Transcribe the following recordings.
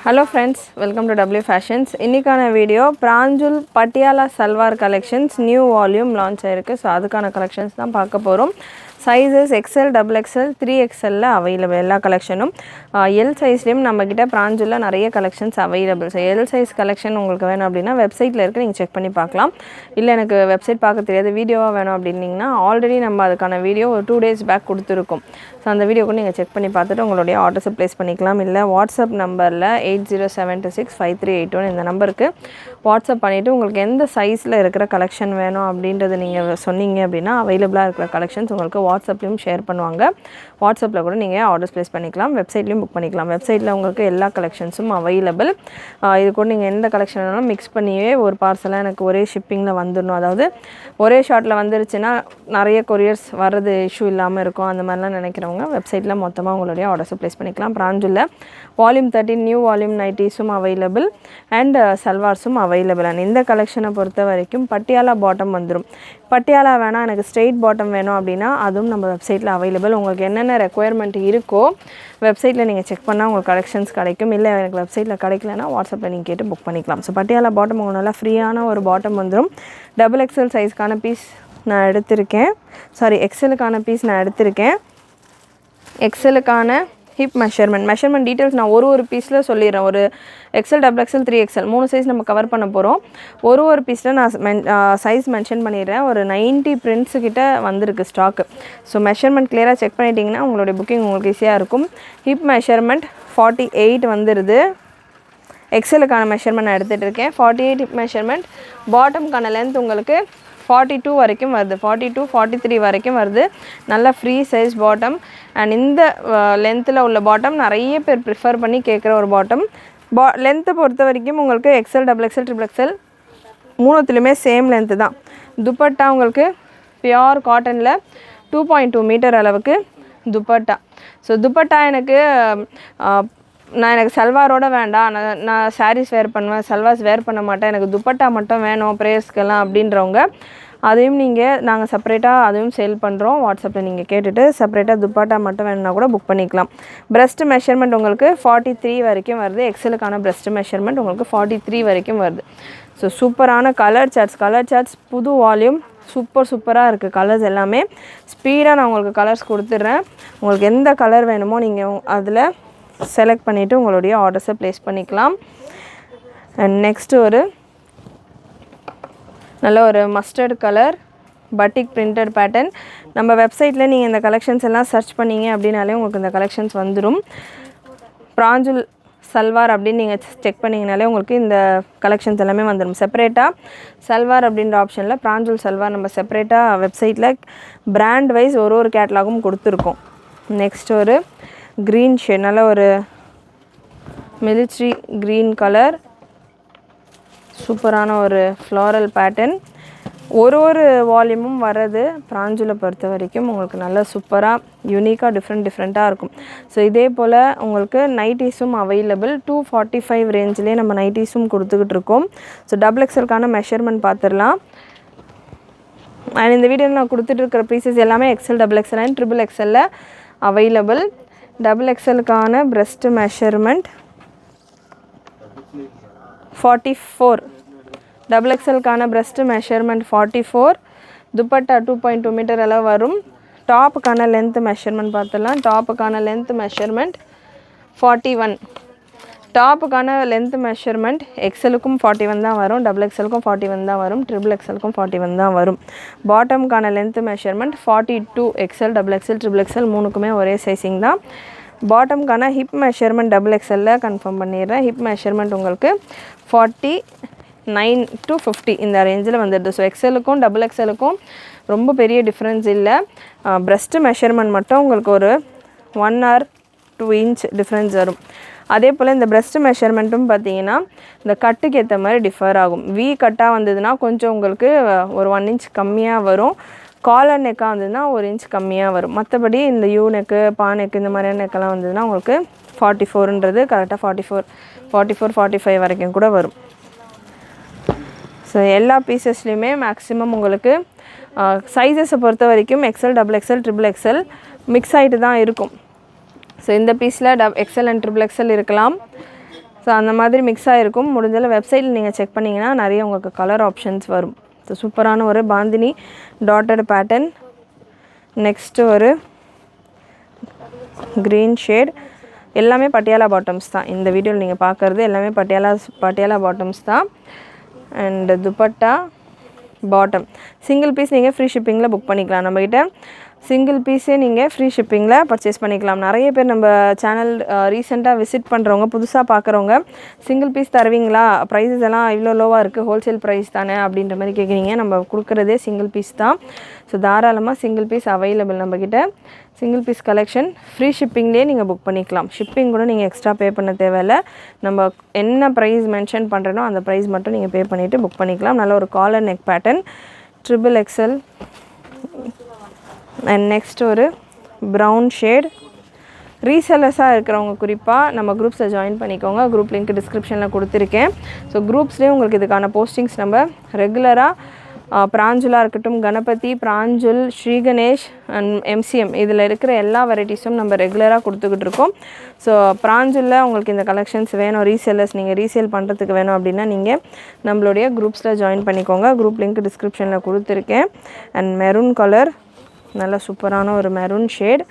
Hello friends, welcome to W Fashions. இன்னைக்கான video பிராஞ்சுல் Patiala salwar collections new volume launch ஆயிருக்கு. So அதுக்கான கலெக்ஷன்ஸ் தான் பார்க்க போகிறோம். Sizes XL, XXL, 3XL available எல்லா கலெக்ஷனும். எல் சைஸ்லேயும் நம்மக்கிட்ட பிராஞ்சுலில் நிறைய collections available. So L size collection உங்களுக்கு வேணும் அப்படின்னா வெப்சைட்டில் இருக்குது, நீங்கள் செக் பண்ணி பார்க்கலாம். இல்லை எனக்கு வெப்சைட் பார்க்க தெரியாது, வீடியோவாக வேணும் அப்படின்னிங்கன்னா ஆல்ரெடி நம்ம அதுக்கான வீடியோ ஒரு 2 days பேக் கொடுத்துருக்கோம். ஸோ அந்த வீடியோ கூட நீங்கள் செக் பண்ணி பார்த்துட்டு உங்களுடைய ஆர்டர்ஸை ப்ளேஸ் பண்ணிக்கலாம். இல்லை வாட்ஸ்அப் நம்பரில் 80726538 இந்த நம்பருக்கு வாட்ஸ்அப் பண்ணிவிட்டு உங்களுக்கு எந்த சைஸில் இருக்கிற கலெக்ஷன் வேணும் அப்படின்றது நீங்கள் சொன்னீங்க அப்படின்னா அவைலபிளாக இருக்கிற கலெக்ஷன்ஸ் உங்களுக்கு வாட்ஸ்அப்லேயும் ஷேர் பண்ணுவாங்க. வாட்ஸ்அப்பில் கூட நீங்கள் ஆர்டர்ஸ் ப்ளேஸ் பண்ணிக்கலாம், வெப்சைட்லேயும் புக் பண்ணிக்கலாம். வெப்சைட்டில் உங்களுக்கு எல்லா கலெக்ஷன்ஸும் அவைலபிள். இது கூட நீங்கள் எந்த கலெக்ஷன் வேணாலும் மிக்ஸ் பண்ணியே ஒரு பார்சலாக எனக்கு ஒரே ஷிப்பிங்கில் வந்துடணும், அதாவது ஒரே ஷாட்டில் வந்துருச்சுன்னா நிறைய கொரியர்ஸ் வர்றது இஷ்யூ இல்லாமல் இருக்கும், அந்த மாதிரிலாம் நினைக்கிறவங்க வெப்சைட்டில் மொத்தமாக உங்களுடைய ஆர்டர்ஸை ப்ளேஸ் பண்ணிக்கலாம். பிராஞ்சில் வால்யூம் 13 நியூ வால்யூம் நைட்டிஸும் அவைலபிள் அண்ட் சல்வார்ஸும் அவைலபிள். அண்ட் இந்த கலெக்ஷனை பொறுத்த வரைக்கும் பட்டியாலா பாட்டம் வந்துடும். பட்டியாலா வேணால் எனக்கு ஸ்ட்ரெயிட் பாட்டம் வேணும் அப்படின்னா அதுவும் நம்ம வெப்சைட்டில் அவைலபிள். உங்களுக்கு என்னென்ன ரெக்குயர்மெண்ட் இருக்கோ வெப்சைட்டில் நீங்கள் செக் பண்ணால் உங்களுக்கு கலெக்ஷன்ஸ் கிடைக்கும். இல்லை எனக்கு வெப்சைட்டில் கிடைக்கலன்னா வாட்ஸ்அப்பில் நீங்கள் கேட்டு புக் பண்ணிக்கலாம். ஸோ பட்டியாலா பாட்டம் உங்களுக்கு நல்லா ஃப்ரீயான ஒரு பாட்டம் வந்துடும். XXL சைஸ்க்கான பீஸ் நான் எடுத்திருக்கேன், எக்ஸலுக்கான பீஸ் நான் எடுத்திருக்கேன். எக்ஸலுக்கான ஹிப் மெஷர்மெண்ட் டீட்டெயில்ஸ் நான் ஒரு பீஸில் சொல்லிடுறேன். ஒரு XL, XXL, 3XL 3 சைஸ் நம்ம கவர் பண்ண போகிறோம். ஒரு பீஸில் நான் சைஸ் மென்ஷன் பண்ணிடுறேன். ஒரு 90 பிரிண்ட்ஸு கிட்ட வந்திருக்கு ஸ்டாக்கு. ஸோ மெஷர்மெண்ட் கிளியராக செக் பண்ணிட்டீங்கன்னா உங்களுடைய புக்கிங் உங்களுக்கு ஈஸியாக இருக்கும். ஹிப் மெஷர்மெண்ட் 48 வந்துடுது. எக்ஸலுக்கான மெஷர்மெண்ட் நான் எடுத்துகிட்டு இருக்கேன். 48 ஹிப் மெஷர்மெண்ட். பாட்டம்க்கான லென்த் உங்களுக்கு 42 வரைக்கும் வருது, 42, 43 வரைக்கும் வருது. நல்ல ஃப்ரீ சைஸ் பாட்டம். அண்ட் இந்த லென்த்தில் உள்ள பாட்டம் நிறைய பேர் ப்ரிஃபர் பண்ணி கேட்குற ஒரு பாட்டம். லென்த்தை பொறுத்த வரைக்கும் உங்களுக்கு XL, XXL, XXL மூணுத்துலேயுமே சேம் லென்த்து தான். துப்பட்டா உங்களுக்கு பியோர் காட்டனில் 2.2 மீட்டர் அளவுக்கு துப்பட்டா. ஸோ துப்பட்டா எனக்கு சல்வாரோட வேண்டாம், நான் சாரீஸ் வேர் பண்ணுவேன், சல்வார்ஸ் வேர் பண்ண மாட்டேன், எனக்கு துப்பட்டா மட்டும் வேணும் ப்ரேயர்ஸ்க்கெல்லாம் அப்படின்றவங்க அதையும் நாங்கள் செப்பரேட்டாக அதையும் சேல் பண்ணுறோம். வாட்ஸ்அப்பில் நீங்கள் கேட்டுட்டு செப்பரேட்டாக துப்பட்டா மட்டும் வேணும்னா கூட புக் பண்ணிக்கலாம். பிரஸ்ட் மெஷர்மெண்ட் உங்களுக்கு 43 வரைக்கும் வருது. எக்ஸலுக்கான பிரஸ்ட் மெஷர்மெண்ட் உங்களுக்கு 43 வரைக்கும் வருது. ஸோ சூப்பரான கலர் சார்ட்ஸ் புது வால்யூம் சூப்பராக இருக்குது. கலர்ஸ் எல்லாமே ஸ்பீடாக நான் உங்களுக்கு கலர்ஸ் கொடுத்துட்றேன். உங்களுக்கு எந்த கலர் வேணுமோ நீங்கள் அதில் செலக்ட் பண்ணிவிட்டு உங்களுடைய ஆர்டர்ஸை ப்ளேஸ் பண்ணிக்கலாம். அண்ட் நெக்ஸ்ட்டு ஒரு நல்ல ஒரு மஸ்டர்ட் கலர் பட்டிக் பிரிண்டட் பேட்டர்ன். நம்ம வெப்சைட்டில் நீங்கள் இந்த கலெக்ஷன்ஸ் எல்லாம் சர்ச் பண்ணிங்க அப்படின்னாலே உங்களுக்கு இந்த கலெக்ஷன்ஸ் வந்துடும். பிராஞ்சுல் சல்வார் அப்படின்னு நீங்கள் செக் பண்ணிங்கனாலே உங்களுக்கு இந்த கலெக்ஷன்ஸ் எல்லாமே வந்துடும். செப்பரேட்டாக சல்வார் அப்படின்ற ஆப்ஷனில் பிராஞ்சுல் சல்வார் நம்ம செப்பரேட்டாக வெப்சைட்டில் பிராண்ட் வைஸ் ஒரு கேட்லாகும் கொடுத்துருக்கோம். நெக்ஸ்ட் ஒரு க்ரீன் ஷேட், நல்ல ஒரு மிலிட்ரி க்ரீன் கலர், சூப்பரான ஒரு ஃப்ளாரல் பேட்டர்ன். ஒரு வால்யூமும் வர்றது பிராஞ்சுல பொறுத்த வரைக்கும் உங்களுக்கு நல்ல சூப்பராக யூனிக்காக டிஃப்ரெண்ட்டாக இருக்கும். ஸோ இதே போல் உங்களுக்கு நைட்டிஸும் அவைலபிள். 245 ரேஞ்சிலே நம்ம நைட்டிஸும் கொடுத்துக்கிட்டு இருக்கோம். ஸோ XXLக்கான மெஷர்மெண்ட் பார்த்துடலாம். அண்ட் இந்த வீடியோவில் நான் கொடுத்துட்டு இருக்கிற பீசஸ் எல்லாமே XL, XXL and XXL available. XXLக்கான பிரஸ்ட் மெஷர்மெண்ட் 44. XXLக்கான பிரஸ்ட் மெஷர்மெண்ட் 44. துப்பட்டா 2.2 மீட்டர் அளவு வரும். டாப்புக்கான லென்த் மெஷர்மெண்ட் பார்த்துடலாம். டாப்புக்கான லென்த் மெஷர்மெண்ட் 41. டாப்புக்கான லென்த் மெஷர்மெண்ட் எக்ஸலுக்கும் 41 தான் வரும், XXLக்கும் 41 தான் வரும், XXLக்கும் 41 தான் வரும். பாட்டம்க்கான length measurement 42. XL, XXL, XXL மூணுக்குமே ஒரே சைஸிங் தான். பாட்டம்க்கான ஹிப் மெஷர்மெண்ட் XXL கன்ஃபார்ம் பண்ணிடுறேன். ஹிப் மெஷர்மெண்ட் உங்களுக்கு 49 to 50 இந்த ரேஞ்சில் வந்துடுது. ஸோ எக்ஸலுக்கும் XXLக்கும் ரொம்ப பெரிய டிஃப்ரென்ஸ் இல்லை. பிரஸ்ட் மெஷர்மெண்ட் மட்டும் உங்களுக்கு ஒரு 1 or 2 inch டிஃப்ரென்ஸ் வரும். அதே போல் இந்த பிரஸ்ட் மெஷர்மெண்ட்டும் பார்த்தீங்கன்னா இந்த கட்டுக்கு ஏற்ற மாதிரி டிஃபர் ஆகும். வி கட்டாக வந்ததுன்னா கொஞ்சம் உங்களுக்கு ஒரு 1 inch கம்மியாக வரும். காலர் நெக்காக வந்ததுன்னா 1 inch கம்மியாக வரும். மற்றபடி இந்த யூ நெக்கு, பா நெக்கு இந்த மாதிரியான நெக்கெல்லாம் வந்ததுன்னா உங்களுக்கு 44ன்றது கரெக்டாக 44, 45 வரைக்கும் கூட வரும். ஸோ எல்லா பீசஸ்லையுமே மேக்ஸிமம் உங்களுக்கு சைஸஸை பொறுத்த வரைக்கும் XL, XXL, XXL மிக்ஸ் ஆகிட்டு தான் இருக்கும். ஸோ இந்த பீஸில் XL and XXL இருக்கலாம். ஸோ அந்த மாதிரி மிக்ஸ் ஆகிருக்கும். முடிஞ்சாலும் வெப்சைட்டில் நீங்கள் செக் பண்ணிங்கன்னா நிறைய உங்களுக்கு கலர் ஆப்ஷன்ஸ் வரும். ஸோ சூப்பரான ஒரு பாந்தினி டாட்டட் பேட்டர்ன். நெக்ஸ்ட்டு ஒரு க்ரீன் ஷேட். எல்லாமே பட்டியாலா பாட்டம்ஸ் தான். இந்த வீடியோவில் நீங்கள் பார்க்குறது எல்லாமே பட்டியாலா பாட்டம்ஸ் தான். And dupatta bottom single piece நீங்கள் ஃப்ரீ ஷிப்பிங்கில் புக் பண்ணிக்கலாம். நம்மக்கிட்ட சிங்கிள் பீஸே நீங்கள் ஃப்ரீ ஷிப்பிங்கில் பர்ச்சேஸ் பண்ணிக்கலாம். நிறைய பேர் நம்ம சேனல் ரீசெண்டாக விசிட் பண்ணுறவங்க, புதுசாக பார்க்குறவங்க சிங்கிள் பீஸ் தருவீங்களா, ப்ரைஸஸ் எல்லாம் இவ்வளோ லோவாக இருக்குது, ஹோல்சேல் ப்ரைஸ் தானே அப்படின்ற மாதிரி கேட்குறீங்க. நம்ம கொடுக்குறதே சிங்கிள் பீஸ் தான். ஸோ தாராளமாக சிங்கிள் பீஸ் அவைலபிள் நம்மக்கிட்ட. சிங்கிள் பீஸ் கலெக்ஷன் ஃப்ரீ ஷிப்பிங்லேயே நீங்கள் புக் பண்ணிக்கலாம். ஷிப்பிங் கூட நீங்கள் எக்ஸ்ட்ரா பே பண்ண தேவையில்லை. நம்ம என்ன ப்ரைஸ் மென்ஷன் பண்ணுறனோ அந்த ப்ரைஸ் மட்டும் நீங்கள் பே பண்ணிவிட்டு புக் பண்ணிக்கலாம். நல்ல ஒரு collar neck pattern, XXL. And next ஒரு ப்ரௌன் ஷேட். ரீசெல்லர்ஸாக இருக்கிறவங்க குறிப்பாக நம்ம குரூப்ஸில் ஜாயின் பண்ணிக்கோங்க. குரூப் லிங்க் டிஸ்கிரிப்ஷனில் கொடுத்துருக்கேன். ஸோ குரூப்ஸ்லேயும் உங்களுக்கு இதுக்கான போஸ்டிங்ஸ் நம்ம ரெகுலராக பிராஞ்சுலாக இருக்கட்டும், கணபதி, பிராஞ்சுல், ஸ்ரீகணேஷ் அண்ட் MCM இதில் இருக்கிற எல்லா வெரைட்டிஸும் நம்ம ரெகுலராக கொடுத்துக்கிட்டு இருக்கோம். ஸோ பிராஞ்சுலில் உங்களுக்கு இந்த கலெக்ஷன்ஸ் வேணும், ரீசேலர்ஸ் நீங்கள் ரீசேல் பண்ணுறதுக்கு வேணும் அப்படின்னா நீங்கள் நம்மளுடைய குரூப்ஸில் ஜாயின் பண்ணிக்கோங்க. குரூப் லிங்க் டிஸ்கிரிப்ஷனில் கொடுத்துருக்கேன். அண்ட் மெரூன் கலர், நல்ல சூப்பரான ஒரு மெரூன் ஷேட்.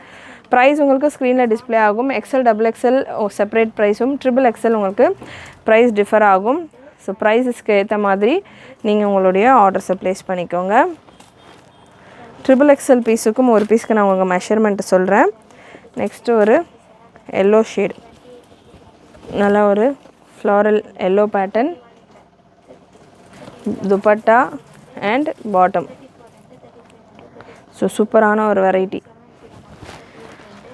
ப்ரைஸ் உங்களுக்கு ஸ்க்ரீனில் டிஸ்பிளே ஆகும். XL XXL செப்பரேட் ப்ரைஸும், XXL உங்களுக்கு ப்ரைஸ் டிஃபர் ஆகும். ஸோ ப்ரைஸஸ்க்கு ஏற்ற மாதிரி நீங்கள் உங்களுடைய ஆர்டர்ஸை ப்ளேஸ் பண்ணிக்கோங்க. XXL பீஸுக்கும் ஒரு பீஸ்க்கு நான் உங்களுக்கு மெஷர்மெண்ட்டு சொல்கிறேன். நெக்ஸ்ட்டு ஒரு எல்லோ ஷேட், நல்லா ஒரு floral yellow pattern, dupatta and bottom. So சூப்பரான ஒரு வெரைட்டி.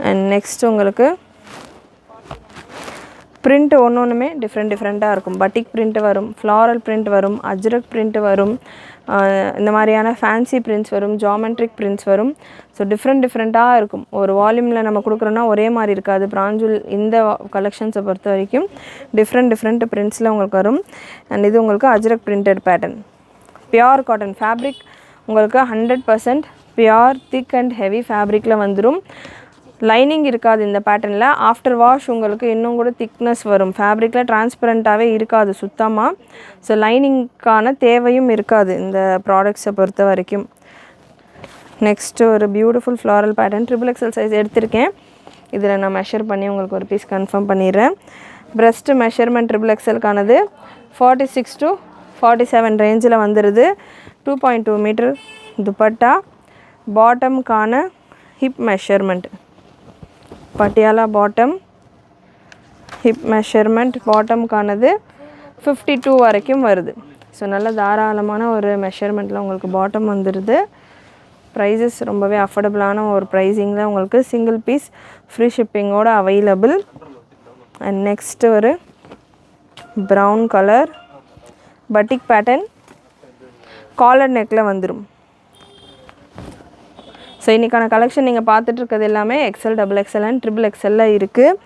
அண்ட் நெக்ஸ்ட் உங்களுக்கு பிரிண்ட் ஒன்றுமே டிஃப்ரெண்ட்டாக இருக்கும். பட்டிக் பிரிண்ட் வரும், ஃப்ளாரல் பிரிண்ட் வரும், அஜ்ரக் பிரிண்ட் வரும், இந்த மாதிரியான ஃபேன்சி பிரிண்ட்ஸ் வரும், ஜாமெட்ரிக் பிரிண்ட்ஸ் வரும். ஸோ டிஃப்ரெண்ட்டாக இருக்கும். ஒரு வால்யூமில் நம்ம கொடுக்குறோன்னா ஒரே மாதிரி இருக்காது. பிராஞ்சுல் இந்த கலெக்ஷன்ஸை பொறுத்த வரைக்கும் டிஃப்ரெண்ட் பிரிண்ட்ஸில் உங்களுக்கு வரும். அண்ட் இது உங்களுக்கு Ajrakh printed pattern. Pure cotton fabric உங்களுக்கு 100% பியோர் திக் அண்ட் ஹெவி ஃபேப்ரிக்கில் வந்துடும். லைனிங் இருக்காது இந்த பேட்டர்னில். ஆஃப்டர் வாஷ் உங்களுக்கு இன்னும் கூட திக்னஸ் வரும். ஃபேப்ரிக்கில் டிரான்ஸ்பரண்ட்டாகவே இருக்காது சுத்தமாக. ஸோ லைனிங்க்கான தேவையும் இருக்காது இந்த ப்ராடக்ட்ஸை பொறுத்த வரைக்கும். நெக்ஸ்ட்டு ஒரு beautiful floral pattern. XXL size எடுத்திருக்கேன். இதில் நான் மெஷர் பண்ணி உங்களுக்கு ஒரு பீஸ் கன்ஃபார்ம் பண்ணிடுறேன். ப்ரெஸ்ட்டு மெஷர்மெண்ட் XXLக்கானது 46 to 47 ரேஞ்சில் வந்துடுது. 2.2 மீட்டர் துப்பட்டா. பாட்டமுக்கான hip measurement, Patiala bottom, hip measurement பாட்டமுக்கானது 52 வரைக்கும் வருது. ஸோ நல்ல தாராளமான ஒரு மெஷர்மெண்ட்டில் உங்களுக்கு பாட்டம் வந்துடுது. ப்ரைஸஸ் ரொம்பவே அஃபோர்டபுளான ஒரு ப்ரைஸிங்கில் உங்களுக்கு சிங்கிள் பீஸ் ஃப்ரீ ஷிப்பிங்கோட அவைலபிள். அண்ட் நெக்ஸ்ட்டு ஒரு brown colour batik pattern, collar நெக்கில் வந்துடும். ஸோ இன்றைக்கான கலெக்ஷன் நீங்கள் பார்த்துட்ருக்கிறது எல்லாமே XL XXL அண்ட் XXL இருக்குது.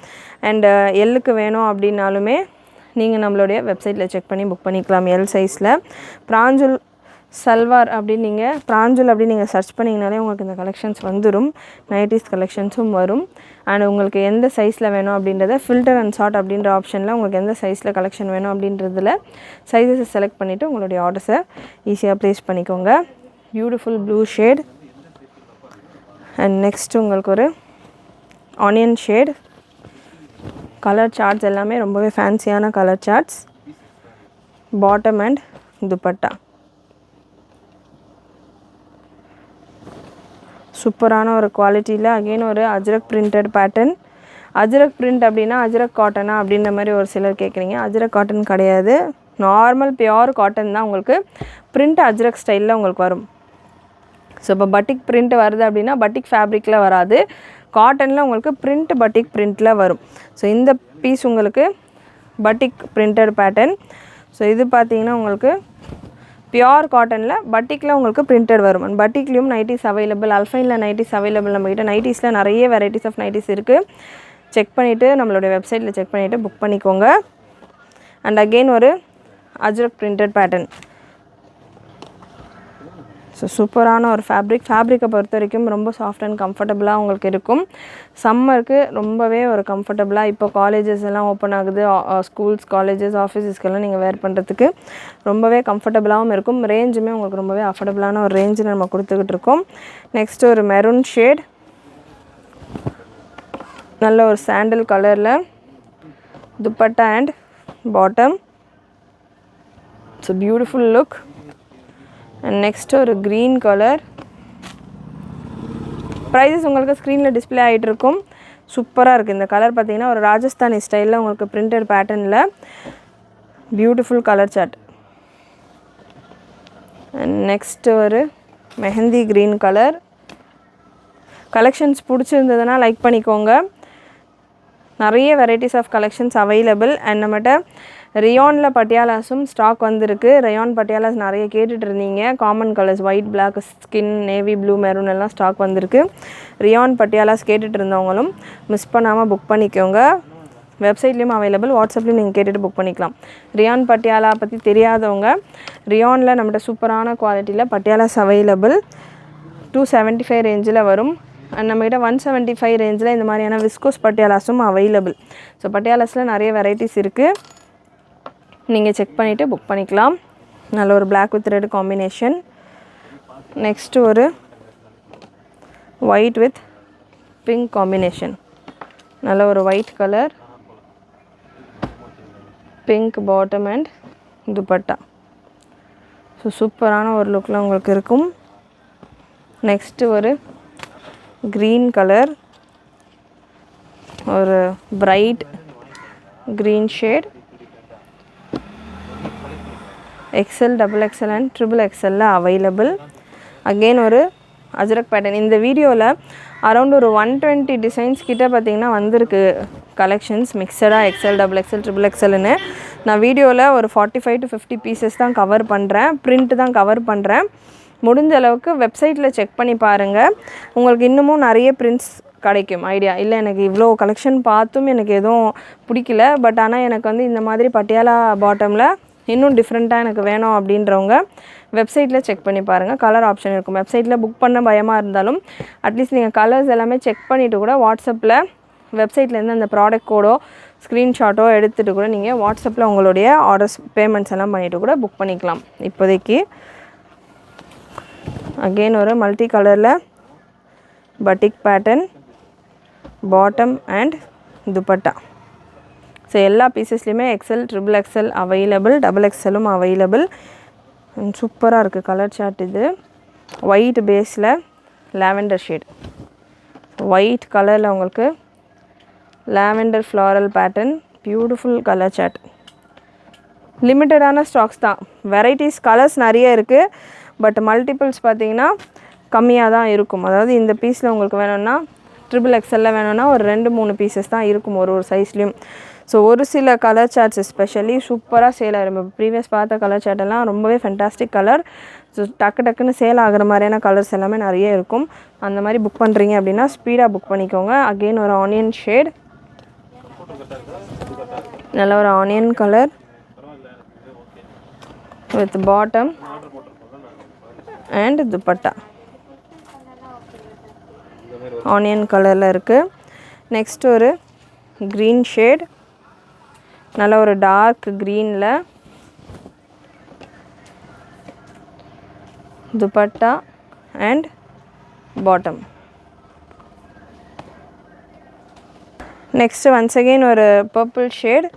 அண்டு எல்லுக்கு வேணும் அப்படின்னாலுமே நீங்கள் நம்மளுடைய வெப்சைட்டில் செக் பண்ணி புக் பண்ணிக்கலாம். எல் சைஸில் பிராஞ்சுல் சல்வார் அப்படின்னு நீங்கள் சர்ச் பண்ணிங்கனாலே உங்களுக்கு இந்த கலெக்ஷன்ஸ் வந்துடும். நைட்டிஸ் கலெக்ஷன்ஸும் வரும். அண்ட் உங்களுக்கு எந்த சைஸில் வேணும் அப்படின்றத ஃபில்டர் அண்ட் ஷார்ட் அப்படின்ற ஆப்ஷனில் உங்களுக்கு எந்த சைஸில் கலெக்ஷன் வேணும் அப்படின்றதில் சைஸஸை செலக்ட் பண்ணிவிட்டு உங்களுடைய ஆர்டர்ஸை ஈஸியாக ப்ளேஸ் பண்ணிக்கோங்க. Beautiful blue shade. And next உங்களுக்கு ஒரு ஆனியன் ஷேட். கலர் சார்ட்ஸ் எல்லாமே ரொம்பவே ஃபேன்சியான colour charts. Bottom and dupatta சூப்பரான ஒரு குவாலிட்டியில் அகெயின் ஒரு Ajrak printed pattern. Ajrak print அப்படின்னா அஜ்ரக் காட்டனா அப்படின்ற மாதிரி ஒரு சிலர் கேட்குறீங்க. அஜ்ரக் காட்டன் கிடையாது, நார்மல் பியோர் காட்டன் தான். உங்களுக்கு பிரிண்ட் அஜ்ரக் ஸ்டைலில் உங்களுக்கு வரும். ஸோ இப்போ பட்டிக் பிரிண்ட் வருது அப்படின்னா பட்டிக் ஃபேப்ரிக்கில் வராது, காட்டனில் உங்களுக்கு பிரிண்ட் பட்டிக் பிரிண்ட்டில் வரும். ஸோ இந்த பீஸ் உங்களுக்கு பட்டிக் பிரிண்டட் பேட்டர்ன். ஸோ இது பார்த்தீங்கன்னா உங்களுக்கு பியோர் காட்டனில் பட்டிக்கில் உங்களுக்கு பிரிண்டட் வரும். அண்ட் பட்டிக்லேயும் நைட்டிஸ் அவைலபிள், அல்ஃபைனில் நைட்டிஸ் அவைலபிள். நம்மகிட்ட நைட்டிஸில் நிறைய வெரைட்டிஸ் ஆஃப் நைட்டிஸ் இருக்குது. செக் பண்ணிவிட்டு நம்மளுடைய வெப்சைட்டில் செக் பண்ணிவிட்டு புக் பண்ணிக்கோங்க. அண்ட் அகெயின் ஒரு அஜ்ரக் பிரிண்டட் பேட்டர்ன். ஸோ சூப்பரான ஒரு ஃபேப்ரிக்கை பொறுத்த வரைக்கும் ரொம்ப சாஃப்ட் அண்ட் கம்ஃபர்டபுளாக உங்களுக்கு இருக்கும். சம்மருக்கு ரொம்பவே ஒரு கம்ஃபர்டபுளாக இப்போ காலேஜஸ் எல்லாம் ஓப்பன் ஆகுது, ஸ்கூல்ஸ் காலேஜஸ் ஆஃபீஸஸ்க்கெல்லாம் நீங்கள் வேர் பண்ணுறதுக்கு ரொம்பவே கம்ஃபர்டபுளாகவும் இருக்கும். ரேஞ்சுமே உங்களுக்கு ரொம்பவே அஃபோர்டபுளான ஒரு ரேஞ்சில் நம்ம கொடுத்துக்கிட்டு இருக்கோம். நெக்ஸ்ட்டு ஒரு மெரூன் ஷேட், நல்ல ஒரு சாண்டில் கலரில் dupatta and bottom. It's a beautiful look. And next ஒரு green color. ப்ரைஸஸ் உங்களுக்கு ஸ்க்ரீனில் டிஸ்பிளே ஆகிட்டு இருக்கும். சூப்பராக இருக்குது இந்த கலர். பார்த்தீங்கன்னா ஒரு ராஜஸ்தானி ஸ்டைலில் உங்களுக்கு பிரிண்டட் பேட்டர்னில் beautiful colour chart. And next ஒரு மெஹந்தி க்ரீன் கலர். கலெக்ஷன்ஸ் பிடிச்சிருந்ததுன்னா லைக் பண்ணிக்கோங்க. நிறைய varieties of collections available. And நம்மகிட்ட ரியானில் பட்டியாலாஸும் ஸ்டாக் வந்திருக்கு. ரயான் பட்டியாலாஸ் நிறைய கேட்டுட்டு இருந்தீங்க. Common colours white, black, skin, navy blue, maroon எல்லாம் ஸ்டாக் வந்திருக்கு. ரியான் பட்டியாலாஸ் கேட்டுட்டு இருந்தவங்களும் மிஸ் பண்ணாமல் புக் பண்ணிக்கோங்க. வெப்சைட்லேயும் அவைலபிள், வாட்ஸ்அப்லேயும் நீங்கள் கேட்டுட்டு புக் பண்ணிக்கலாம். ரியான் பட்டியாலா பற்றி தெரியாதவங்க, ரியானில் நம்மகிட்ட சூப்பரான குவாலிட்டியில் பட்டியாலாஸ் அவைலபிள். 275 ரேஞ்சில் வரும். அண்ட் நம்மகிட்ட 175 ரேஞ்சில் இந்த மாதிரியான விஸ்கோஸ் பட்டியாலாஸும் அவைலபிள். ஸோ பட்டியாலாஸில் நிறைய வெரைட்டிஸ் இருக்குது, நீங்கள் செக் பண்ணிவிட்டு புக் பண்ணிக்கலாம். நல்ல ஒரு black with red combination. Next ஒரு ஒயிட் வித் பிங்க் காம்பினேஷன். நல்ல ஒரு white colour, pink bottom and dupatta. So சூப்பரான ஒரு லுக்கில் உங்களுக்கு இருக்கும். நெக்ஸ்ட்டு ஒரு க்ரீன் கலர், ஒரு bright green shade. XL, XXL and XXL available. Again ஒரு அஜ்ரக் பேட்டர்ன். இந்த வீடியோவில் அரௌண்ட் ஒரு 120 டிசைன்ஸ் கிட்டே பார்த்திங்கன்னா வந்திருக்கு கலெக்ஷன்ஸ் மிக்சடாக XL, XXL, XXLன்னு. நான் வீடியோவில் ஒரு 45 to 50 பீசஸ் தான் கவர் பண்ணுறேன், பிரிண்ட்டு தான் கவர் பண்ணுறேன். முடிஞ்ச அளவுக்கு வெப்சைட்டில் செக் பண்ணி பாருங்கள். உங்களுக்கு இன்னமும் நிறைய பிரிண்ட்ஸ் கிடைக்கும் ஐடியா. இல்லை எனக்கு இவ்வளோ கலெக்ஷன் பார்த்தும் எனக்கு எதுவும் பிடிக்கல, பட் ஆனால் எனக்கு வந்து இந்த மாதிரி பட்டியாலா பாட்டமில் இன்னும் டிஃப்ரெண்ட்டாக எனக்கு வேணும் அப்படின்றவங்க வெப்சைட்டில் செக் பண்ணி பாருங்கள். கலர் ஆப்ஷன் இருக்கும். வெப்சைட்டில் புக் பண்ண பயமாக இருந்தாலும் அட்லீஸ்ட் நீங்கள் கலர்ஸ் எல்லாமே செக் பண்ணிவிட்டு கூட வாட்ஸ்அப்பில் வெப்சைட்லேருந்து அந்த ப்ராடக்ட் கோடோ ஸ்க்ரீன்ஷாட்டோ எடுத்துகிட்டு கூட நீங்கள் வாட்ஸ்அப்பில் உங்களுடைய ஆர்டர்ஸ் பேமெண்ட்ஸ் எல்லாம் பண்ணிவிட்டு கூட புக் பண்ணிக்கலாம். இப்போதைக்கு அகெயின் ஒரு மல்டி கலரில் batik pattern, bottom and dupatta. So எல்லா பீசஸ்லையுமே XL, XXL அவைலபிள், XXLும் அவைலபிள். சூப்பராக இருக்குது கலர் சார்ட். இது ஒயிட் பேஸில் லாவெண்டர் ஷேட், ஒயிட் கலரில் உங்களுக்கு lavender floral pattern, beautiful colour chart. லிமிட்டடான ஸ்டாக்ஸ் தான், வெரைட்டிஸ் கலர்ஸ் நிறைய இருக்குது, பட் மல்டிபிள்ஸ் பார்த்திங்கன்னா கம்மியாக தான் இருக்கும். அதாவது இந்த பீஸில் உங்களுக்கு வேணும்னா XXL வேணும்னா ஒரு 2-3 பீசஸ் தான் இருக்கும் ஒரு சைஸ்லேயும். ஸோ ஒரு சில கலர் சார்ட்ஸ் எஸ்பெஷலி சூப்பராக சேல் ஆகிடும். இப்போ ப்ரீவியஸ் பார்த்த கலர் சார்ட்டெல்லாம் ரொம்பவே ஃபென்டாஸ்டிக் கலர். ஸோ டக்குன்னு சேல் ஆகிற மாதிரியான கலர்ஸ் எல்லாமே நிறைய இருக்கும். அந்த மாதிரி புக் பண்ணுறீங்க அப்படின்னா ஸ்பீடாக புக் பண்ணிக்கோங்க. அகெயின் ஒரு ஆனியன் ஷேட், நல்ல ஒரு onion colour with bottom and dupatta onion கலரில் இருக்குது. நெக்ஸ்ட் ஒரு க்ரீன் ஷேட், நல்ல ஒரு டார்க் க்ரீனில் dupatta and bottom. Next once again ஒரு பர்பிள் ஷேட்,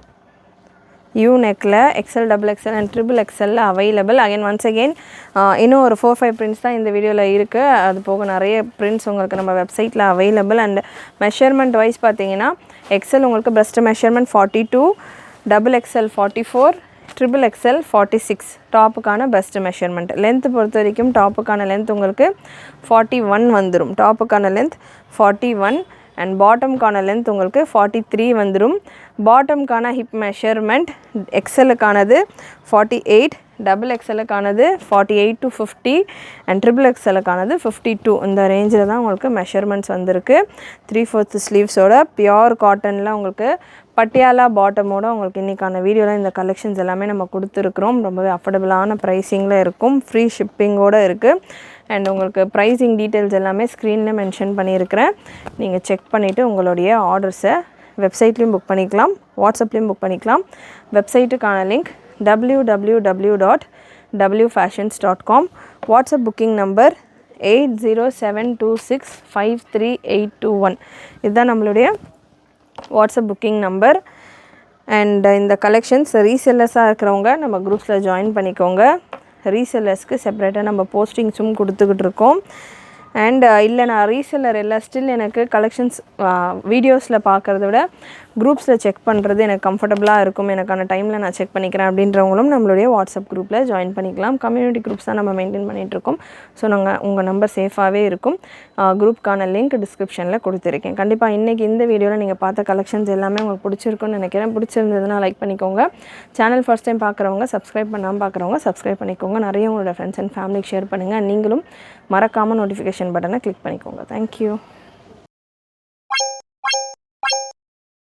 யூ நெக்கில் XL, XXL and XXL available. Again once again இன்னும் ஒரு 4-5 பிரிண்ட்ஸ் தான் இந்த வீடியோவில் இருக்குது. அது போக நிறைய பிரிண்ட்ஸ் உங்களுக்கு நம்ம வெப்சைட்டில் அவைலபிள். அண்ட் மெஷர்மெண்ட் வைஸ் பார்த்தீங்கன்னா XL உங்களுக்கு பிரஸ்ட் மெஷர்மெண்ட் 42, XXL 44, XXL 46 டாப்புக்கான பெஸ்ட் மெஷர்மெண்ட். லென்த் பொறுத்த வரைக்கும் டாப்புக்கான லென்த் உங்களுக்கு 41 வந்துடும். டாப்புக்கான லென்த் 41 அண்ட் பாட்டம்கான லென்த் உங்களுக்கு 43 வந்துடும். பாட்டம்கான ஹிப் மெஷர்மெண்ட் XLக்கானது 48, XXLக்கானது 48 to 50 அண்ட் XXLக்கானது 52. இந்த ரேஞ்சில் தான் உங்களுக்கு மெஷர்மெண்ட்ஸ் வந்திருக்கு. 3/4 ஸ்லீவ்ஸோட பியோர் காட்டனில் உங்களுக்கு பட்டியாலா பாட்டமோட உங்களுக்கு இன்றைக்கான வீடியோவில் இந்த கலெக்ஷன்ஸ் எல்லாமே நம்ம கொடுத்துருக்குறோம். ரொம்பவே அஃபோர்டபுளான ப்ரைஸிங்கில் இருக்கும், ஃப்ரீ ஷிப்பிங்கோடு இருக்குது. அண்ட் உங்களுக்கு ப்ரைஸிங் டீட்டெயில்ஸ் எல்லாமே ஸ்க்ரீனில் மென்ஷன் பண்ணியிருக்கிறேன். நீங்கள் செக் பண்ணிவிட்டு உங்களுடைய ஆர்டர்ஸை வெப்சைட்லேயும் புக் பண்ணிக்கலாம், வாட்ஸ்அப்லேயும் புக் பண்ணிக்கலாம். வெப்சைட்டுக்கான link www.wfashions.com. WhatsApp booking number 8072653821. இதுதான் நம்மளுடைய வாட்ஸ்அப் புக்கிங் நம்பர். அண்ட் இந்த கலெக்ஷன்ஸ் ரீசெல்லர்ஸாக இருக்கிறவங்க நம்ம குரூப்ஸில் ஜாயின் பண்ணிக்கோங்க. ரீசெல்லர்ஸ்க்கு செப்பரேட்டாக நம்ம போஸ்டிங்ஸும் கொடுத்துக்கிட்டு இருக்கோம். அண்ட் இல்லை நான் ரீசெல்லர் இல்லை, ஸ்டில் எனக்கு கலெக்ஷன்ஸ் வீடியோஸில் பார்க்குறத விட குரூப்ஸில் செக் பண்ணுறது எனக்கு கம்ஃபர்டபுளாக இருக்கும், எனக்கான டைமில் நான் செக் பண்ணிக்கிறேன் அப்படின்றவங்களும் நம்மளுடைய வாட்ஸ்அப் குரூப்பில் ஜாயின் பண்ணிக்கலாம். கம்யூனிட்டி குரூப்ஸ் தான் நம்ம மெயின்டைன் பண்ணிகிட்ருக்கோம். ஸோ நாங்கள் உங்கள் நம்பர் சேஃபாகவே இருக்கும். குரூப்க்கான லிங்க் டிஸ்கிரிப்ஷனில் கொடுத்துருக்கேன். கண்டிப்பாக இன்றைக்கி இந்த வீடியோவில் நீங்கள் பார்த்த கலெக்ஷன்ஸ் எல்லாமே உங்களுக்கு பிடிச்சிருக்குன்னு நினைக்கிறேன். பிடிச்சிருந்ததுன்னா லைக் பண்ணிக்கோங்க. சேனல் ஃபர்ஸ்ட் டைம் பார்க்குறவங்க, சப்ஸ்கிரைப் பண்ணாமல் பார்க்குறவங்க சப்ஸ்கிரைப் பண்ணிக்கோங்க. நிறைய உங்களோட ஃப்ரெண்ட்ஸ் அண்ட் ஃபேமிலிக்கு ஷேர் பண்ணுங்கள். நீங்களும் மறக்காமல் நோட்டிஃபிகேஷன் பட்டனை கிளிக் பண்ணிக்கோங்க. தேங்க்யூ.